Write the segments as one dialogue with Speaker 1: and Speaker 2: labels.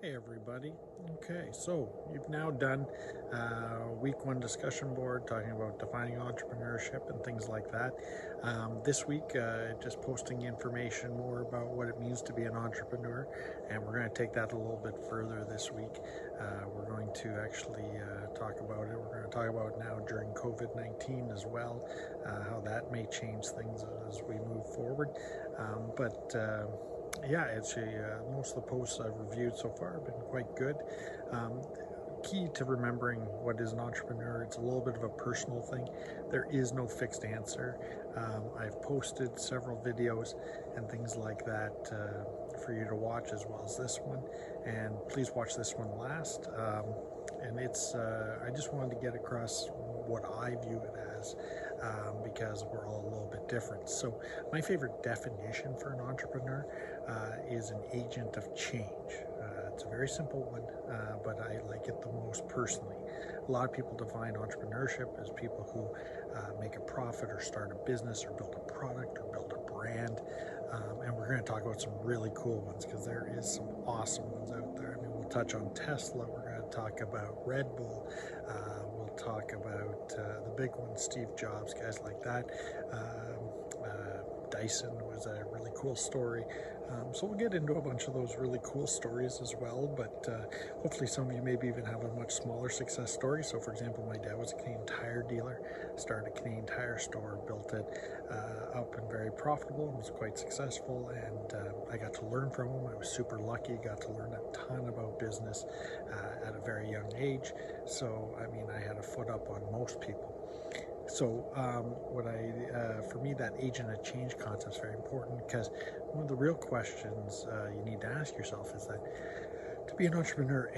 Speaker 1: Hey everybody. Okay, so you've now done week one discussion board talking about defining entrepreneurship and things like that. This week, just posting information more about what it means to be an entrepreneur, and we're going to take that a little bit further this week. We're going to actually talk about it. We're going to talk about it now during COVID-19 as well, how that may change things as we move forward. Yeah, actually, most of the posts I've reviewed so far have been quite good. Key to remembering what is an entrepreneur, it's a little bit of a personal thing. There is no fixed answer. I've posted several videos and things like that for you to watch, as well as this one. And please watch this one last. And it's, I just wanted to get across what I view it as, because we're all a little bit different. So my favorite definition for an entrepreneur is an agent of change. It's a very simple one, but I like it the most personally. A lot of people define entrepreneurship as people who make a profit or start a business or build a product or build a brand. And we're going to talk about some really cool ones, because there is some awesome ones out there. I mean, we'll touch on Tesla. We're going to talk about Red Bull. We'll talk about the big ones, Steve Jobs, guys like that. Dyson was a really cool story. So we'll get into a bunch of those really cool stories as well, but hopefully some of you maybe even have a much smaller success story. So for example, my dad was a Canadian Tire dealer, started a Canadian Tire store, built it up and very profitable, and was quite successful, and I got to learn from him. I was super lucky, got to learn a ton about business at a very young age. So I mean, I had a foot up on most people. So for me, that agent of change concept is very important, because one of the real questions you need to ask yourself is that, to be an entrepreneur,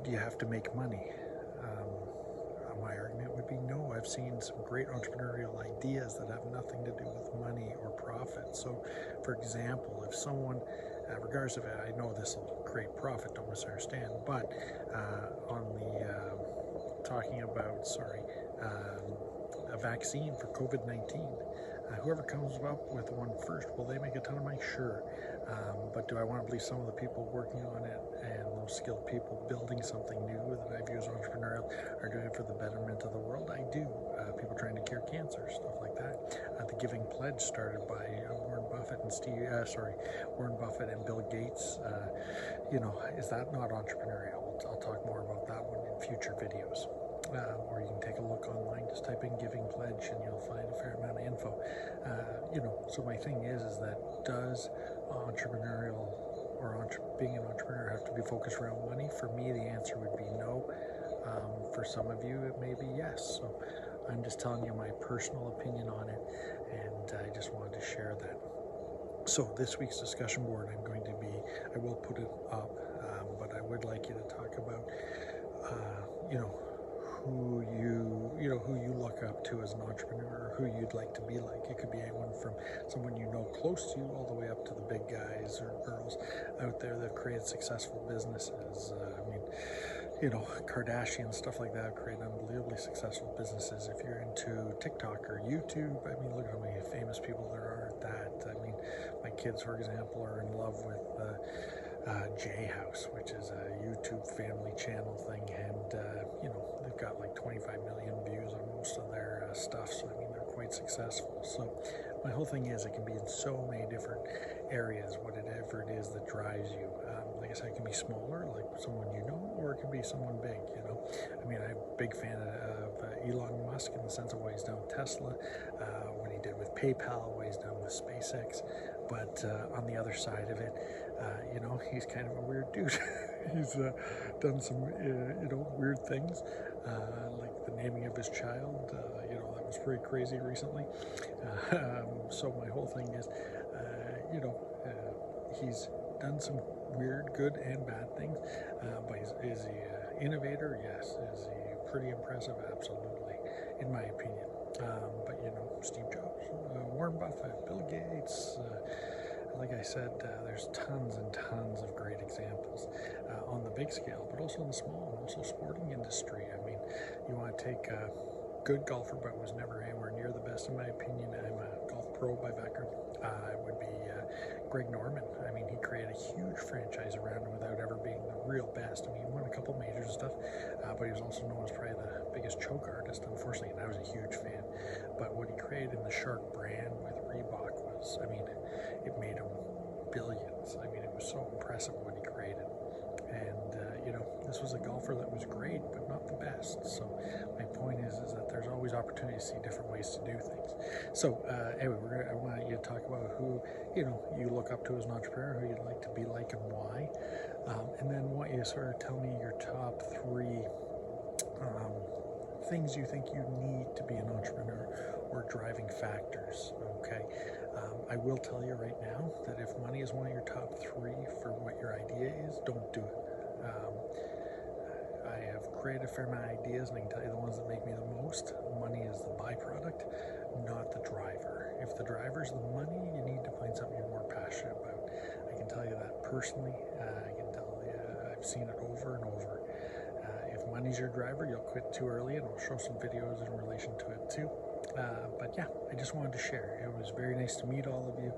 Speaker 1: do you have to make money? My argument would be no. I've seen some great entrepreneurial ideas that have nothing to do with money or profit. So for example, if someone, regardless of it, I know this will create profit, don't misunderstand, but talking about, a vaccine for COVID-19. Whoever comes up with one first, will they make a ton of money? Sure. But do I want to believe some of the people working on it and those skilled people building something new that I view as entrepreneurial are doing it for the betterment of the world? I do. People trying to cure cancer, stuff like that. The Giving Pledge, started by Warren Buffett and Bill Gates. Is that not entrepreneurial? I'll talk more about that one in future videos. Or you can take a look online, just type in Giving Pledge and you'll find a fair amount of info. So my thing is that does entrepreneurial or being an entrepreneur have to be focused around money? For me, the answer would be no. For some of you, it may be yes. So I'm just telling you my personal opinion on it, and I just wanted to share that. So this week's discussion board, I will put it up, but I would like you to talk about, who you look up to as an entrepreneur, or who you'd like to be like. It could be anyone from someone you know close to you, all the way up to the big guys or girls out there that have created successful businesses. Kardashian, stuff like that, create unbelievably successful businesses. If you're into TikTok or YouTube, look at how many famous people there are at that. My kids, for example, are in love with J House, which is a YouTube family channel thing, and they've got like 25 million views on most of their stuff, so they're quite successful. So my whole thing is, it can be in so many different areas, whatever it is that drives you. Like I said, it can be smaller, like someone you know, or it can be someone big. I'm a big fan of Elon Musk, in the sense of what he's done with Tesla, what he did with PayPal, what he's done with SpaceX. But on the other side of it, he's kind of a weird dude. He's done some, weird things, like the naming of his child. That was pretty crazy recently. So my whole thing is, he's done some weird, good and bad things. But is he an innovator? Yes. Is he pretty impressive? Absolutely, in my opinion. But Steve Jobs, Warren Buffett, Bill Gates. Like I said, there's tons and tons of great examples on the big scale, but also on the small, and also sporting industry. You want to take a good golfer, but was never anywhere near the best, in my opinion. I'm a golf pro by background. It would be Greg Norman. He created a huge franchise around him without ever being the real best. I mean, he won a couple majors and stuff, but he was also known as probably the biggest choke artist, unfortunately, and I was a huge fan. But what he created in the Shark brand with Reebok was, I mean, it made him billions. I mean, it was so impressive what he created. And, you know, this was a golfer that was great, but not the best. So my point is that there's always opportunity to see different ways to do things. So anyway, I want you to talk about who, you know, you look up to as an entrepreneur, who you'd like to be like and why. And then I want you to sort of tell me your top 3 things you think you need to be an entrepreneur or driving factors. Okay. I will tell you right now that if money is one of your top 3 for what your idea is, don't do it. I have created a fair amount of ideas, and I can tell you the ones that make me the most. Money is the byproduct, not the driver. If the driver's the money, you need to find something you're more passionate about. I can tell you that personally. I can tell you I've seen it over and over. If money's your driver, you'll quit too early, and I'll show some videos in relation to it too. But yeah, I just wanted to share. It was very nice to meet all of you.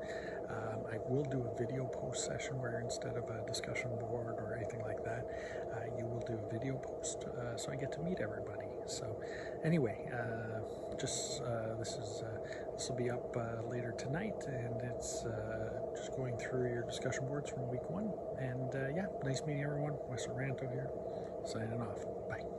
Speaker 1: I will do a video post session where instead of a discussion board or anything like that, you will do a video post, so I get to meet everybody. So anyway, this will be up later tonight, and it's just going through your discussion boards from week 1. And yeah, nice meeting everyone. Wes Ranto here, signing off. Bye.